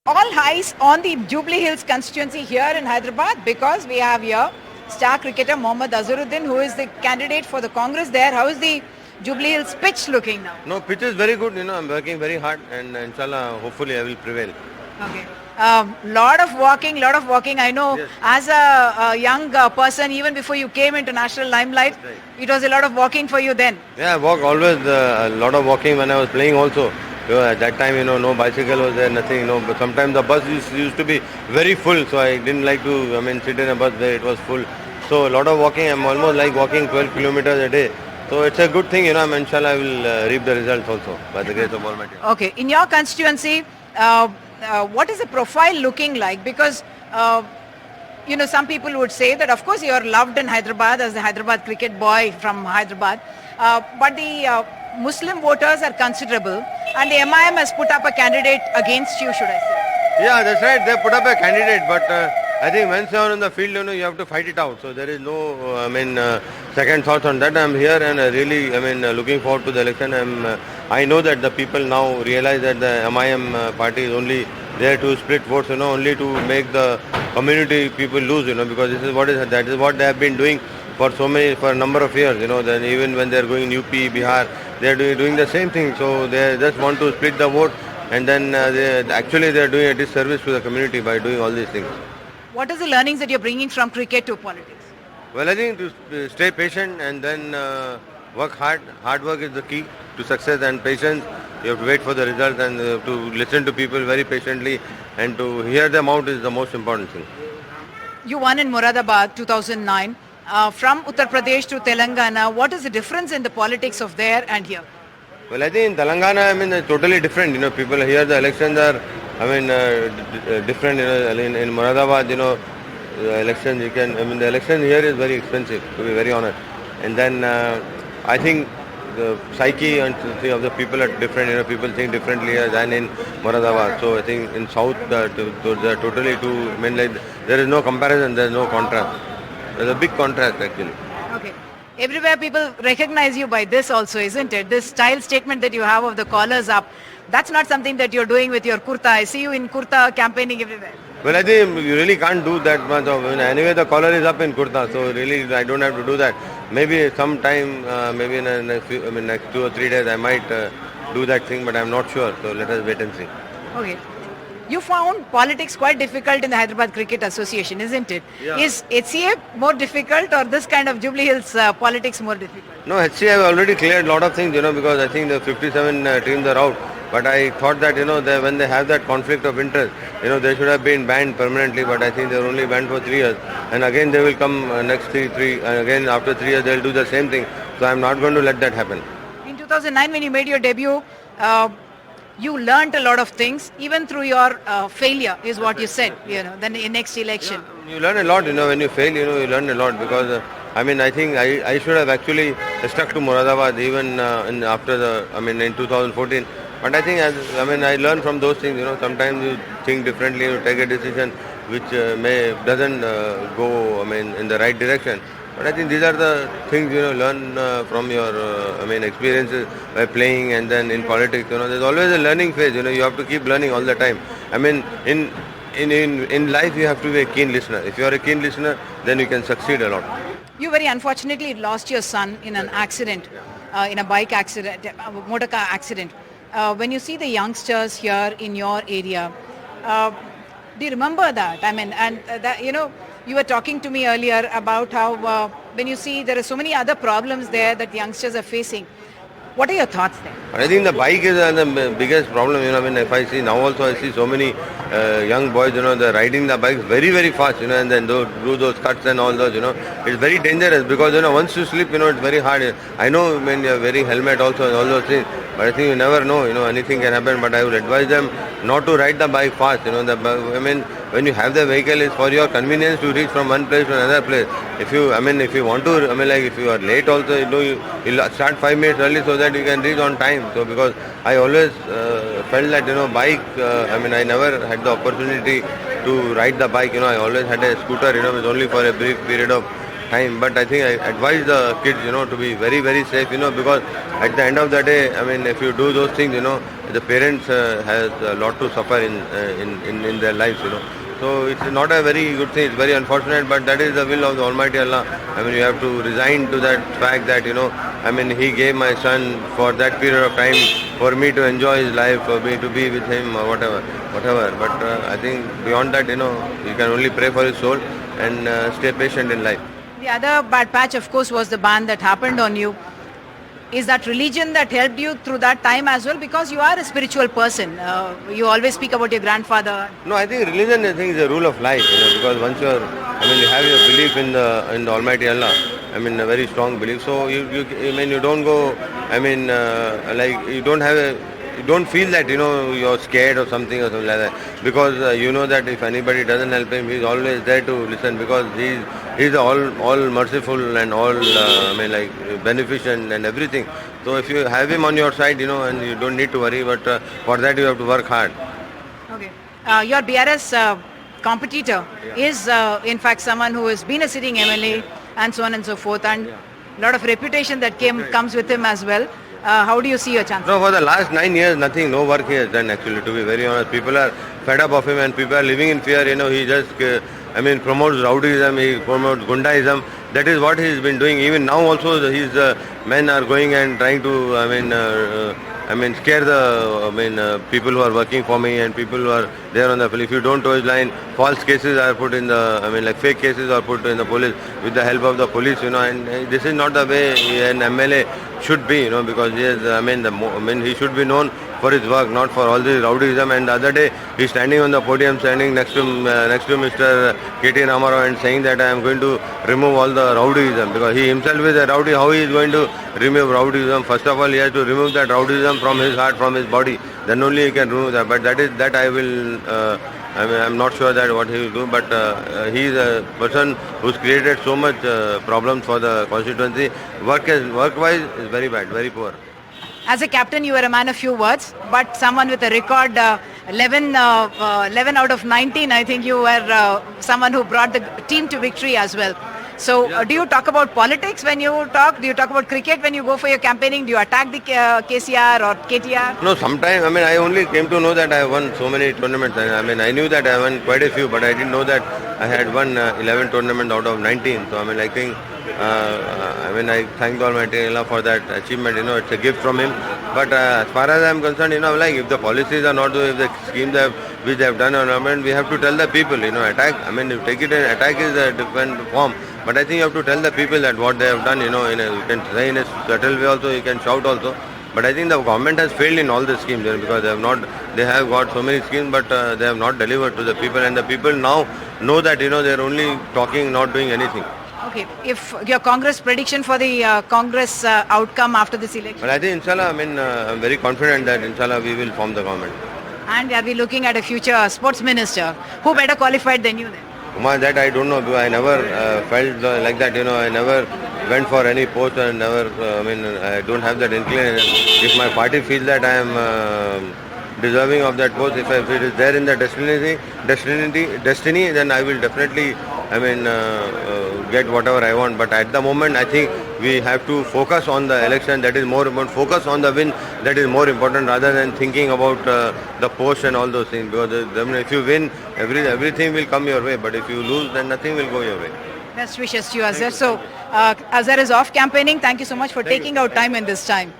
All eyes on the Jubilee Hills constituency here in Hyderabad because we have here star cricketer Mohammad Azharuddin, who is the candidate for the Congress there. How is the Jubilee Hills pitch looking now? No, pitch is very good. I'm working very hard, and inshallah, hopefully, I will prevail. Okay. Lot of walking. I know Yes. as a young person, even before you came into national limelight, Right. it was a lot of walking for you then. Yeah, I walk always. A lot of walking when I was playing also. At that time, no bicycle was there, nothing. But sometimes the bus used to be very full, so I didn't like to. Sit in a bus where it was full. So a lot of walking. I'm almost like walking 12 kilometers a day. So it's a good thing, Inshallah, I will reap the results also by the grace of Almighty. Okay. In your constituency, what is the profile looking like? Because some people would say that, of course, you are loved in Hyderabad as the Hyderabad cricket boy from Hyderabad, but the Muslim voters are considerable, and the MIM has put up a candidate against you, should I say? Yeah, that's right. They put up a candidate, but I think once you are in the field, you have to fight it out. So there is no, second thoughts on that. I'm here and really, looking forward to the election. I know that the people now realize that the MIM party is only there to split votes, only to make the community people lose, because that is what they have been doing for a number of years, Then even when they are going UP, Bihar, they are doing the same thing. So they just want to split the vote, and then they are doing a disservice to the community by doing all these things. What is the learnings that you're bringing from cricket to politics? Well, I think to stay patient and then work hard. Hard work is the key to success, and patience. You have to wait for the result, and to listen to people very patiently and to hear them out is the most important thing. You won in Moradabad 2009. From Uttar Pradesh to Telangana, what is the difference in the politics of there and here? Well, I think in Telangana, it's totally different. People here, the elections are, different. In Moradabad, the elections the election here is very expensive, to be very honest. And then I think the psyche and of the people are different. People think differently than in Moradabad. So I think in South, they're totally two. There is no comparison. There is no contrast. There's a big contrast actually. Okay. Everywhere people recognize you by this also, isn't it? This style statement that you have of the collars up, that's not something that you're doing with your kurta. I see you in kurta campaigning everywhere. Well, I think you really can't do that much of. Anyway, the collar is up in kurta, so really I don't have to do that. Maybe sometime, maybe in the next 2 or 3 days, I might do that thing, but I'm not sure. So let us wait and see. Okay. You found politics quite difficult in the Hyderabad Cricket Association, isn't it? Yeah. Is HCA more difficult or this kind of Jubilee Hills politics more difficult? No, HCA have already cleared a lot of things, because I think the 57 teams are out. But I thought that, when they have that conflict of interest, they should have been banned permanently, but I think they're only banned for 3 years. And again they will come next three, and again after 3 years they'll do the same thing. So I'm not going to let that happen. In 2009 when you made your debut, you learnt a lot of things, even through your failure, is what you said, then in next election. Yeah, you learn a lot, when you fail, you learn a lot because, I think I should have actually stuck to Moradabad even in 2014. But I think, I learned from those things, sometimes you think differently, you take a decision which doesn't go, in the right direction. But I think these are the things, learn from your, experiences by playing and then in politics, there's always a learning phase, you have to keep learning all the time. In life you have to be a keen listener. If you are a keen listener, then you can succeed a lot. You very unfortunately lost your son in an accident, in a bike accident, a motor car accident. When you see the youngsters here in your area, do you remember that? You were talking to me earlier about how when you see there are so many other problems there that the youngsters are facing. What are your thoughts there? I think the bike is the biggest problem. If I see now also, I see so many young boys, they're riding the bikes very, very fast, and then do those cuts and all those, It's very dangerous because, once you slip, it's very hard. I know, you are wearing helmet also and all those things, but I think you never know, anything can happen. But I would advise them not to ride the bike fast, when you have the vehicle, it's for your convenience to reach from one place to another place. If you want to, if you are late also, you'll start 5 minutes early so that you can reach on time. So because I always felt that, bike, I never had the opportunity to ride the bike, I always had a scooter, it was only for a brief period of time. But I think I advise the kids, to be very, very safe, because at the end of the day, I mean, if you do those things, the parents has a lot to suffer in their lives, So it's not a very good thing. It's very unfortunate, but that is the will of the Almighty Allah. I mean, you have to resign to that fact that, I mean, He gave my son for that period of time for me to enjoy his life, for me to be with him or whatever. But I think beyond that, you can only pray for his soul and stay patient in life. The other bad patch, of course, was the ban that happened on you. Is that religion that helped you through that time as well? Because you are a spiritual person. You always speak about your grandfather. No, I think religion, I think, is a rule of life. Because once you have your belief in the Almighty Allah. I mean, a very strong belief. So you don't go. I mean, you don't have you don't feel that you're scared or something like that, because you know that if anybody doesn't help him, he's always there to listen, because he's all merciful and all beneficent and everything. So if you have him on your side, and you don't need to worry, but for that you have to work hard. Okay. Your BRS competitor is in fact someone who has been a sitting MLA and so on and so forth, and a lot of reputation that comes with him as well. How do you see your chances? No, for the last 9 years, no work he has done actually, to be very honest. People are fed up of him and people are living in fear. He just, promotes rowdyism, he promotes gundaism. That is what he's been doing. Even now also, his men are going and trying to, scare the, people who are working for me and people who are there on the police. If you don't toe his line, false cases are put in the, fake cases are put in the police with the help of the police, and this is not the way an MLA should be, because he is, he should be known for his work, not for all this rowdyism. And the other day, he's standing on the podium, standing next to Mr. K.T. Ramarao and saying that I am going to remove all the rowdyism, because he himself is a rowdy. How he is going to remove rowdyism? First of all, he has to remove that rowdyism from his heart, from his body. Then only he can remove that. But that I will. I'm not sure that what he will do, but he is a person who's created so much problems for the constituency. Work-wise is very bad, very poor. As a captain, you were a man of few words, but someone with a record 11 out of 19, I think you were someone who brought the team to victory as well. So do you talk about politics when you talk? Do you talk about cricket when you go for your campaigning? Do you attack the KCR or KTR? No, sometimes, I only came to know that I won so many tournaments. I knew that I won quite a few, but I didn't know that I had won 11 tournaments out of 19. So, I think, I thank the Almighty Allah for that achievement. It's a gift from Him. But as far as I'm concerned, if the policies are not doing, if the schemes which they have done, we have to tell the people, attack. You take it in, attack is a different form. But I think you have to tell the people that what they have done, you can say in a subtle way also, you can shout also. But I think the government has failed in all the schemes, because they have got so many schemes, but they have not delivered to the people, and the people now know that, they are only talking, not doing anything. Okay, if your Congress prediction for the Congress outcome after this election? Well, I think Inshallah, I'm very confident that Inshallah we will form the government. And are we looking at a future sports minister? Who better qualified than you then? That I don't know, because I never felt like that, I never went for any post and never, I don't have that inclination. If my party feels that I am deserving of that post, if it is there in the destiny, then I will definitely, get whatever I want. But at the moment, I think we have to focus on the election. That is more important. Focus on the win. That is more important, rather than thinking about the post and all those things. Because if you win, everything will come your way. But if you lose, then nothing will go your way. Best wishes to you, Azhar. So, Azhar is off campaigning. Thank you so much for taking out time in this time.